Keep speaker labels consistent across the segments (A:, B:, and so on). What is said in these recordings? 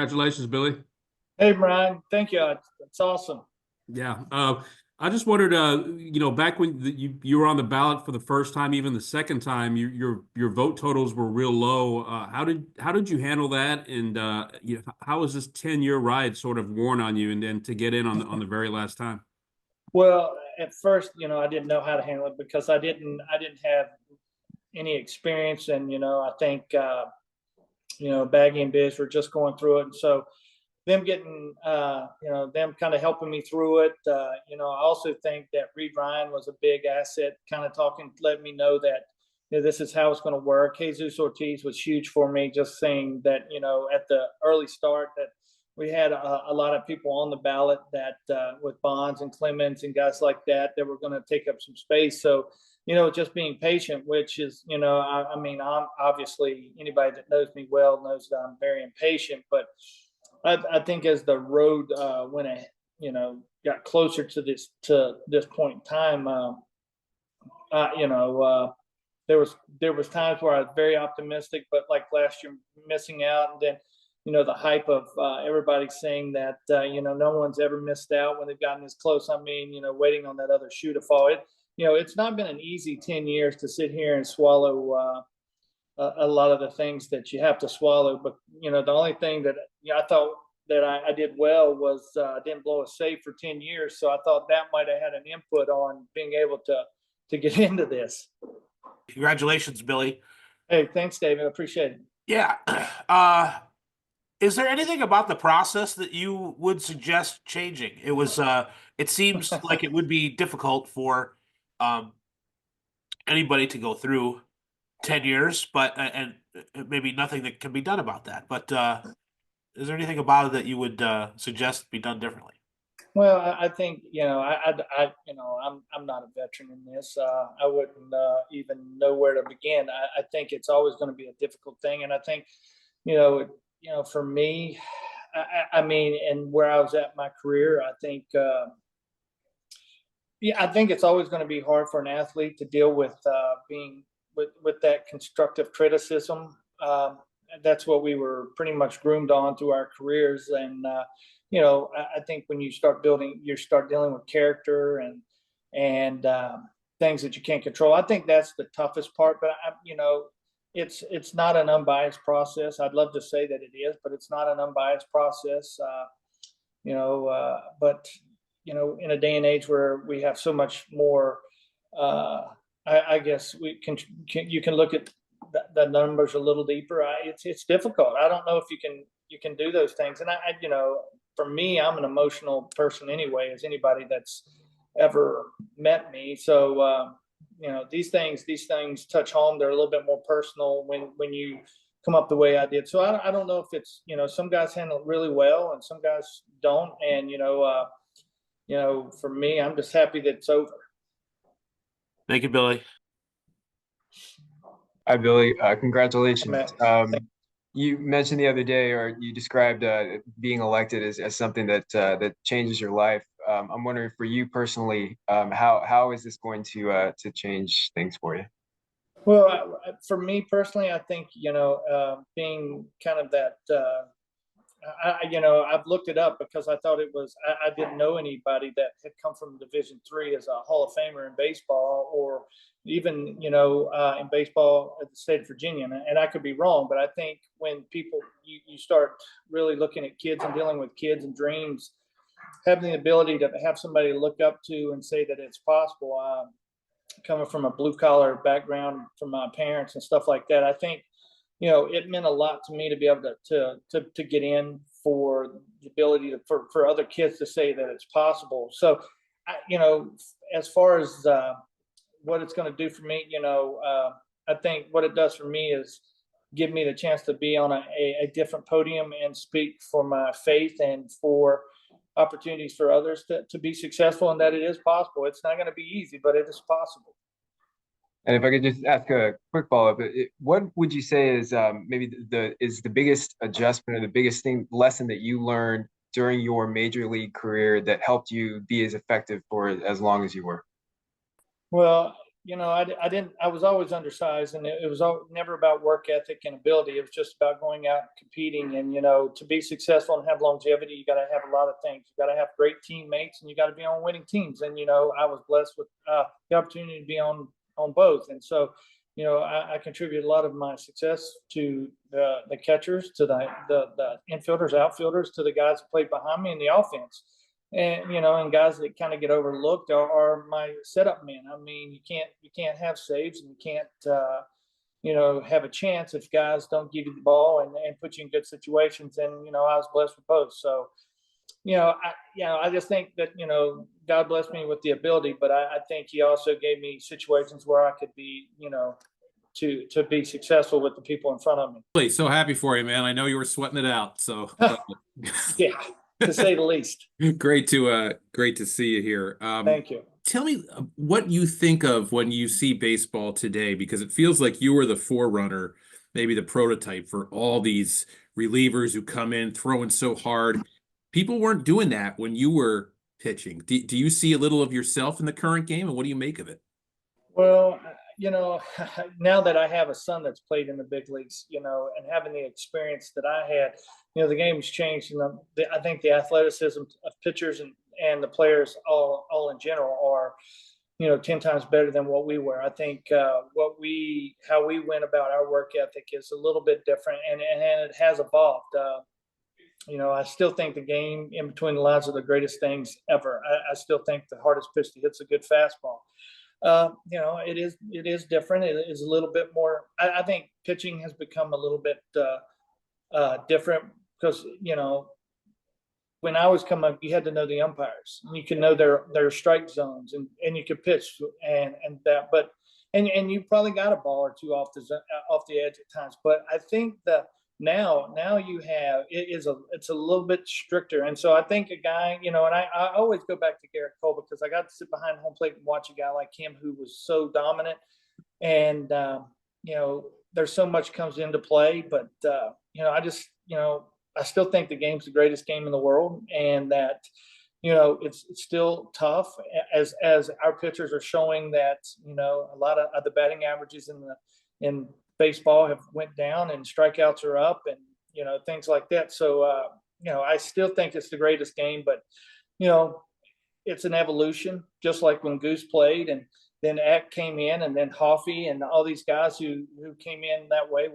A: Congratulations, Billy.
B: Hey, Brian. Thank you. It's awesome.
A: Yeah. I just wondered, back when you were on the ballot for the first time, even the second time, your vote totals were real low. How did you handle that? And how was this 10-year ride sort of worn on you, and then to get in on the very last time?
B: Well, at first, I didn't know how to handle it because I didn't have any experience, and I think Baggy and Biz were just going through it, and so them getting them kind of helping me through it. I also think that Reed Ryan was a big asset, kind of letting me know that this is how it's going to work. Jesus Ortiz was huge for me, just saying that at the early start that we had a lot of people on the ballot that with Bonds and Clemens and guys like that were going to take up some space. So just being patient, which is, I mean, I'm obviously anybody that knows me well knows that I'm very impatient, but I think as the road went, got closer to this point in time, uh, you know, uh, there was times where I was very optimistic, but like last year, missing out, and then the hype of everybody saying that no one's ever missed out when they've gotten this close. I mean, waiting on that other shoe to fall. It's not been an easy 10 years to sit here and swallow a lot of the things that you have to swallow. But the only thing that I thought that I did well was I didn't blow a save for 10 years. So I thought that might have had an input on being able to get into this.
C: Congratulations, Billy.
B: Hey, thanks, David. I appreciate it.
C: Yeah. Uh, is there anything about the process that you would suggest changing? It seems like it would be difficult for um, anybody to go through 10 years, but and maybe nothing that can be done about that. But is there anything about it that you would suggest be done differently?
B: Well, I think I'm not a veteran in this. I wouldn't even know where to begin. I think it's always going to be a difficult thing, and I think for me, I mean, and where I was at my career, I think I think it's always going to be hard for an athlete to deal with being with that constructive criticism. That's what we were pretty much groomed on through our careers, and I think when you start dealing with character and things that you can't control. I think that's the toughest part. But it's not an unbiased process. I'd love to say that it is, but it's not an unbiased process. But in a day and age where we have so much more, I guess you can look at the numbers a little deeper. It's difficult. I don't know if you can do those things. And for me, I'm an emotional person anyway, as anybody that's ever met me. So these things touch home. They're a little bit more personal when you come up the way I did. So I don't know if it's some guys handle it really well and some guys don't. And for me, I'm just happy that it's over.
C: Thank you, Billy.
D: Hi, Billy.
B: Hey,
D: Congratulations.
B: Matt.
D: You mentioned the other day, or you described being elected as something that changes your life. I'm wondering for you personally, how is this going to change things for you?
B: Well, for me personally, I think being kind of that. I've looked it up because I thought it was. I didn't know anybody that had come from Division III as a Hall of Famer in baseball, or even in baseball at the state of Virginia. And I could be wrong, but I think when people you start really looking at kids and dealing with kids and dreams, having the ability to have somebody to look up to and say that it's possible. Coming from a blue collar background from my parents and stuff like that, I think it meant a lot to me to be able to get in, for the ability for other kids to say that it's possible. So, as far as what it's going to do for me, I think what it does for me is give me the chance to be on a different podium and speak for my faith and for opportunities for others to be successful, and that it is possible. It's not going to be easy, but it is possible.
D: And if I could just ask a quick follow-up, what would you say is maybe the biggest adjustment or the biggest lesson that you learned during your major league career that helped you be as effective for as long as you were?
B: Well, I was always undersized, and it was never about work ethic and ability. It was just about going out and competing. And, to be successful and have longevity, you got to have a lot of things. You got to have great teammates, and you got to be on winning teams. And, I was blessed with the opportunity to be on both. And so, I contribute a lot of my success to the catchers, to the infielders, outfielders, to the guys that played behind me in the offense. And guys that kind of get overlooked are my setup men. I mean, you can't have saves, and you can't have a chance if guys don't give you the ball and put you in good situations. And I was blessed with both. So I just think that God blessed me with the ability, but I think He also gave me situations where I could be to be successful with the people in front of me.
A: Really, so happy for you, man. I know you were sweating it out. So
B: Yeah, to say the least.
A: great to see you here.
B: Thank you.
A: Tell me what you think of when you see baseball today, because it feels like you were the forerunner, maybe the prototype for all these relievers who come in throwing so hard. People weren't doing that when you were pitching. Do you see a little of yourself in the current game, and what do you make of it?
B: Well, now that I have a son that's played in the big leagues, and having the experience that I had, the game's changed. And I think the athleticism of pitchers and the players all in general are, 10 times better than what we were. I think how we went about our work ethic is a little bit different, and it has evolved. I still think the game in between the lines are the greatest things ever. I still think the hardest pitch to hit's a good fastball. It is different. It is a little bit more. I think pitching has become a little bit different because when I was coming up, you had to know the umpires, and you can know their strike zones, and you could pitch and that. But and you probably got a ball or two off the edge at times. But I think now you have it's a little bit stricter. And so I think a guy, and I always go back to Garrett Cole, because I got to sit behind home plate and watch a guy like him who was so dominant. And there's so much comes into play, but I still think the game's the greatest game in the world, and that it's still tough as our pitchers are showing that a lot of the batting averages in baseball have went down, and strikeouts are up, and things like that. So I still think it's the greatest game, but it's an evolution, just like when Goose played, and then Eck came in, and then Hoffy, and all these guys who came in that way.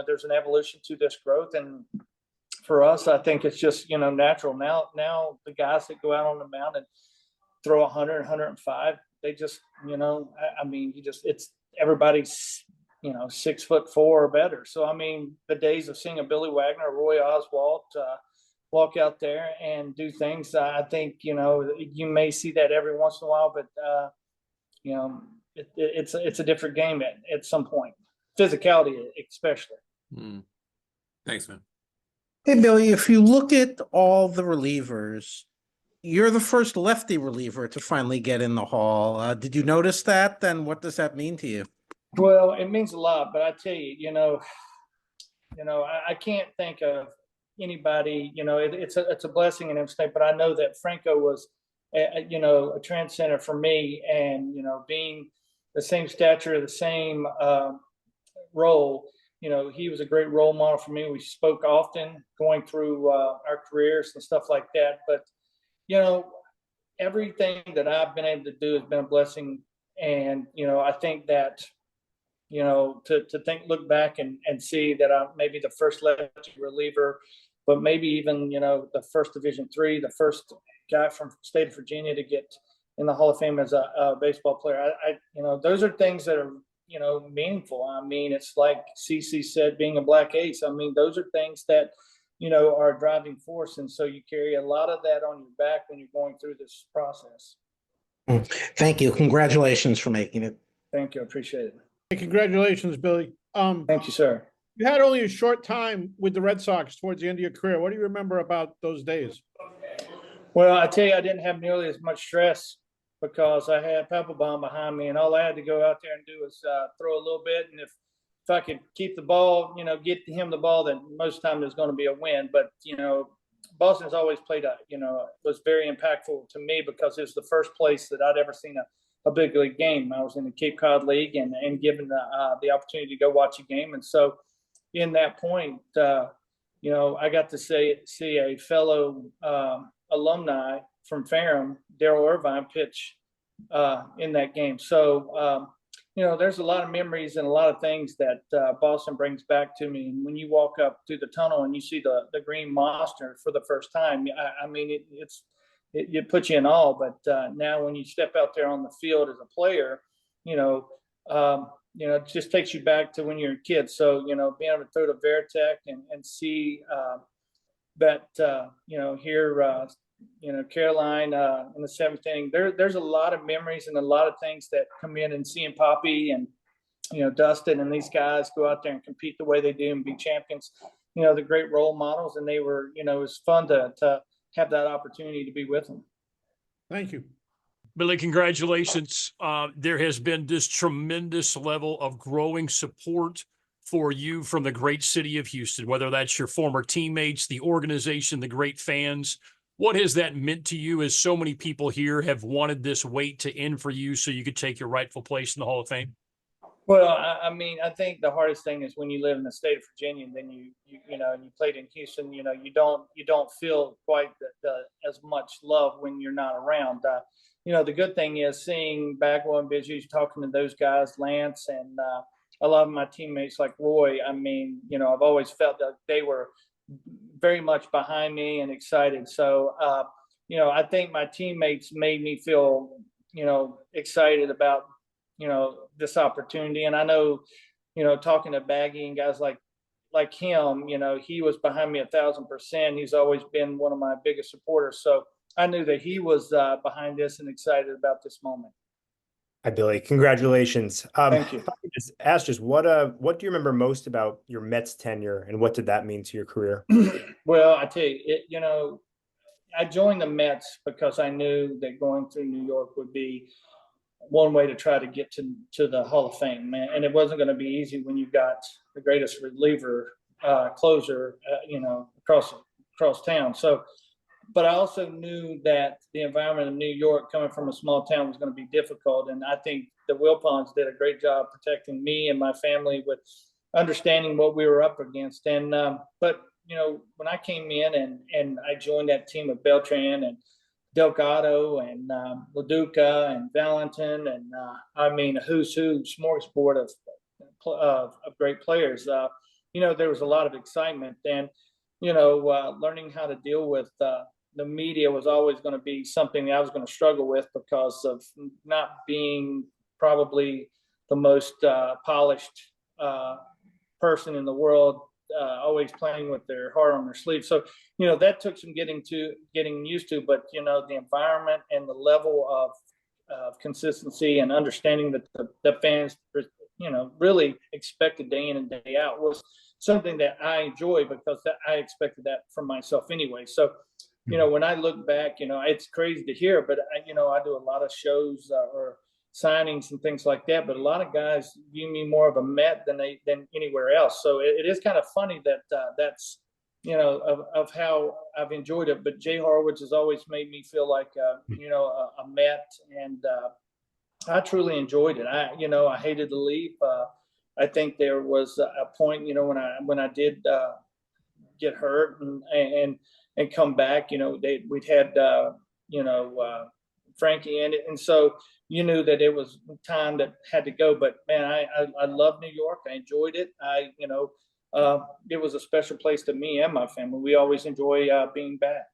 B: There's an evolution to this growth, and for us, I think it's just natural. Now the guys that go out on the mound and throw 100, 105, they just it's everybody's 6'4" or better. So I mean, the days of seeing a Billy Wagner, Roy Oswalt walk out there and do things, I think you may see that every once in a while, but it's a different game at some point. Physicality, especially.
A: Thanks, man.
E: Hey, Billy, if you look at all the relievers, you're the first lefty reliever to finally get in the Hall. Did you notice that? Then what does that mean to you?
B: Well, it means a lot, but I tell you, I can't think of anybody. It's a blessing and everything, but I know that Franco was, a trend center for me, and being the same stature, the same role. He was a great role model for me. We spoke often going through our careers and stuff like that. But everything that I've been able to do has been a blessing, and I think that. To look back and see that I'm maybe the first lefty reliever, but maybe even, the first Division III, the first guy from state of Virginia to get in the Hall of Fame as a baseball player. Those are things that are, meaningful. I mean, it's like CC said, being a black ace. I mean, those are things that, are a driving force. And so you carry a lot of that on your back when you're going through this process.
E: Thank you. Congratulations for making it.
B: Thank you. I appreciate it.
F: Congratulations, Billy.
B: Thank you, sir.
F: You had only a short time with the Red Sox towards the end of your career. What do you remember about those days?
B: Well, I tell you, I didn't have nearly as much stress because I had Papelbon behind me, and all I had to go out there and do was throw a little bit. And if I could keep the ball, get him the ball, then most of the time there's going to be a win. But, Boston's always played was very impactful to me because it was the first place that I'd ever seen a big league game. I was in the Cape Cod League and given the opportunity to go watch a game. And so in that point, I got to see a fellow alumni from Ferrum, Darrell Irvine, pitch in that game. So, there's a lot of memories and a lot of things that Boston brings back to me. And when you walk up through the tunnel and you see the green monster for the first time, I mean, it puts you in awe. But now when you step out there on the field as a player, it just takes you back to when you're a kid. So, being able to throw to Veritech and see that, here, Caroline in the seventh inning, there's a lot of memories and a lot of things that come in, and seeing Poppy and, Dustin and these guys go out there and compete the way they do and be champions, the great role models. And they were, it was fun to have that opportunity to be with them.
F: Thank you.
G: Billy, congratulations. There has been this tremendous level of growing support for you from the great city of Houston, whether that's your former teammates, the organization, the great fans. What has that meant to you as so many people here have wanted this wait to end for you so you could take your rightful place in the Hall of Fame?
B: Well, I mean, I think the hardest thing is when you live in the state of Virginia, and then you played in Houston, you don't feel quite as much love when you're not around. The good thing is seeing Bagwell and Bijou, talking to those guys, Lance, and a lot of my teammates like Roy. I mean, I've always felt that they were very much behind me and excited. So, I think my teammates made me feel, excited about, this opportunity. And I know, talking to Baggy and guys like him, he was behind me 1,000%. He's always been one of my biggest supporters. So I knew that he was behind this and excited about this moment.
H: Hi, Billy. Congratulations.
B: Thank you.
H: If I could just ask, what do you remember most about your Mets tenure, and what did that mean to your career?
B: Well, I tell you, I joined the Mets because I knew that going through New York would be one way to try to get to the Hall of Fame, man. And it wasn't going to be easy when you got the greatest reliever, closer, across town. So, but I also knew that the environment of New York, coming from a small town, was going to be difficult. And I think the Wilpons did a great job protecting me and my family with understanding what we were up against. And but when I came in and I joined that team of Beltran and Delgado and LaDuca and Valentin and I mean a who's who smorgasbord of great players. There was a lot of excitement, and learning how to deal with the media was always going to be something that I was going to struggle with because of not being probably the most polished person in the world, always playing with their heart on their sleeve. So, that took some getting used to, but, the environment and the level of consistency and understanding that the fans, really expected day in and day out was something that I enjoy because I expected that from myself anyway. So, when I look back, it's crazy to hear, but I do a lot of shows or signings and things like that, but a lot of guys view me more of a Met than anywhere else. So it is kind of funny that that's of how I've enjoyed it. But Jay Horwitz has always made me feel like a Met, and I truly enjoyed it. I hated to leave. I think there was a point when I did get hurt and come back. We'd had Frankie in it, and so you knew that it was time that had to go. But man, I love New York. I enjoyed it. It was a special place to me and my family. We always enjoy being back.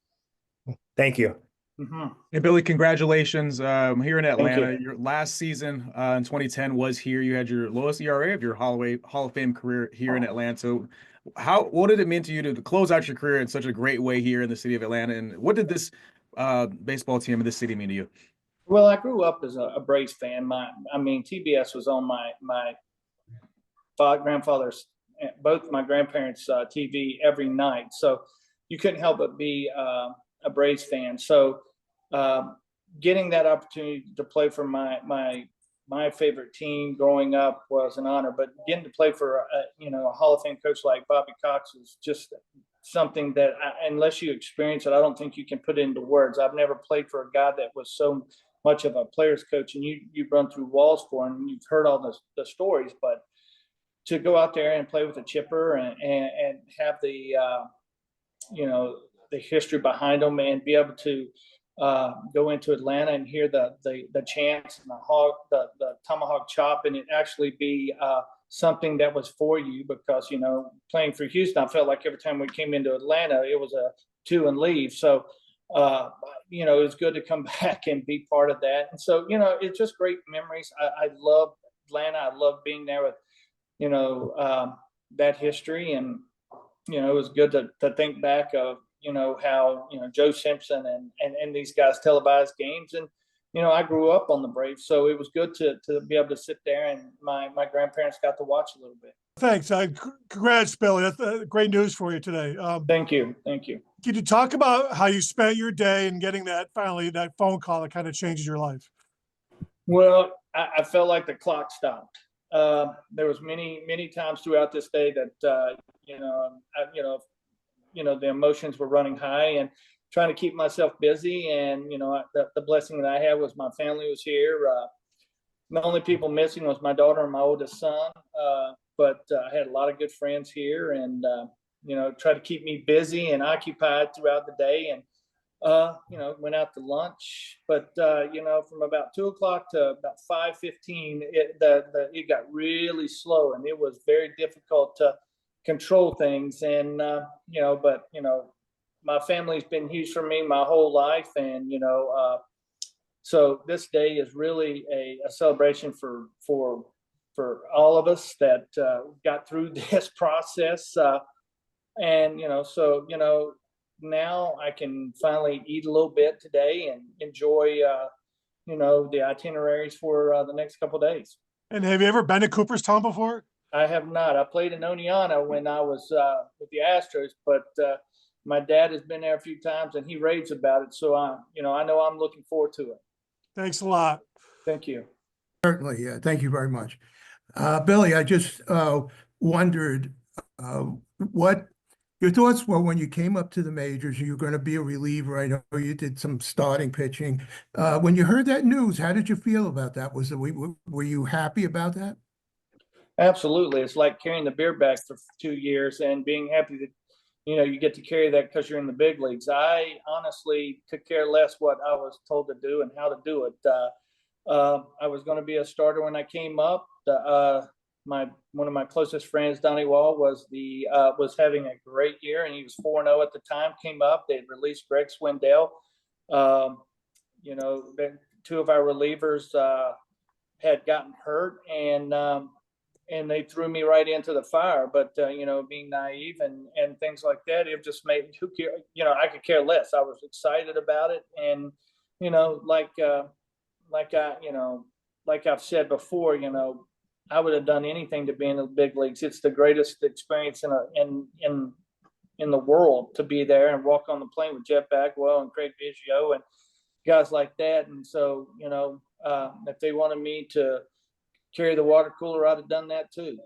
H: Thank you.
B: Mm-hmm.
I: Hey, Billy, congratulations. Here in Atlanta.
B: you.
I: Your last season in 2010 was here. You had your lowest ERA of your Hall of Fame career here in Atlanta. What did it mean to you to close out your career in such a great way here in the city of Atlanta? And what did this baseball team in this city mean to you?
B: Well, I grew up as a Braves fan. TBS was on my grandfather's, both my grandparents' TV every night. So you couldn't help but be a Braves fan. So getting that opportunity to play for my favorite team growing up was an honor. But getting to play for a Hall of Fame coach like Bobby Cox is just something that unless you experience it, I don't think you can put it into words. I've never played for a guy that was so much of a player's coach, and you've run through walls for him, and you've heard all the stories, but to go out there and play with a chipper and have the the history behind them, and be able to go into Atlanta and hear the chants and the tomahawk chop, and it actually be something that was for you, because playing for Houston, I felt like every time we came into Atlanta, it was a two and leave. So it was good to come back and be part of that. And so it's just great memories. I love Atlanta. I love being there with that history, and it was good to think back of how Joe Simpson and these guys televised games, and I grew up on the Braves, so it was good to be able to sit there, and my grandparents got to watch a little bit.
J: Thanks. Congrats, Billy. That's great news for you today.
B: Thank you.
J: Can you talk about how you spent your day and getting that phone call that kind of changes your life?
B: Well, I felt like the clock stopped. There was many times throughout this day that the emotions were running high, and trying to keep myself busy. And the blessing that I had was my family was here. The only people missing was my daughter and my oldest son, but I had a lot of good friends here, and try to keep me busy and occupied throughout the day. And went out to lunch, but from about 2 o'clock to about 5:15, it got really slow, and it was very difficult to control things. And my family's been huge for me my whole life, and so this day is really a celebration for all of us that got through this process. And now I can finally eat a little bit today and enjoy the itineraries for the next couple of days.
J: And have you ever been to Cooperstown before?
B: I have not. I played in Oneonta when I was with the Astros, but my dad has been there a few times, and he raves about it. So I know I'm looking forward to it.
J: Thanks a lot.
B: Thank you.
K: Certainly, yeah. Thank you very much. Billy, I just wondered what your thoughts were when you came up to the majors. You were going to be a reliever. I know you did some starting pitching. When you heard that news, how did you feel about that? Were you happy about that?
B: Absolutely. It's like carrying the beer bag for 2 years and being happy that you get to carry that because you're in the big leagues. I honestly could care less what I was told to do and how to do it. I was going to be a starter when I came up. One of my closest friends, Donnie Wall, was having a great year, and he was 4-0 at the time. Came up, they released Greg Swindell. Two of our relievers had gotten hurt, and they threw me right into the fire. But being naive and things like that, it just made I could care less. I was excited about it, and like I've said before, I would have done anything to be in the big leagues. It's the greatest experience in the world to be there and walk on the plane with Jeff Bagwell and Craig Biggio and guys like that. And so if they wanted me to carry the water cooler, I'd have done that too.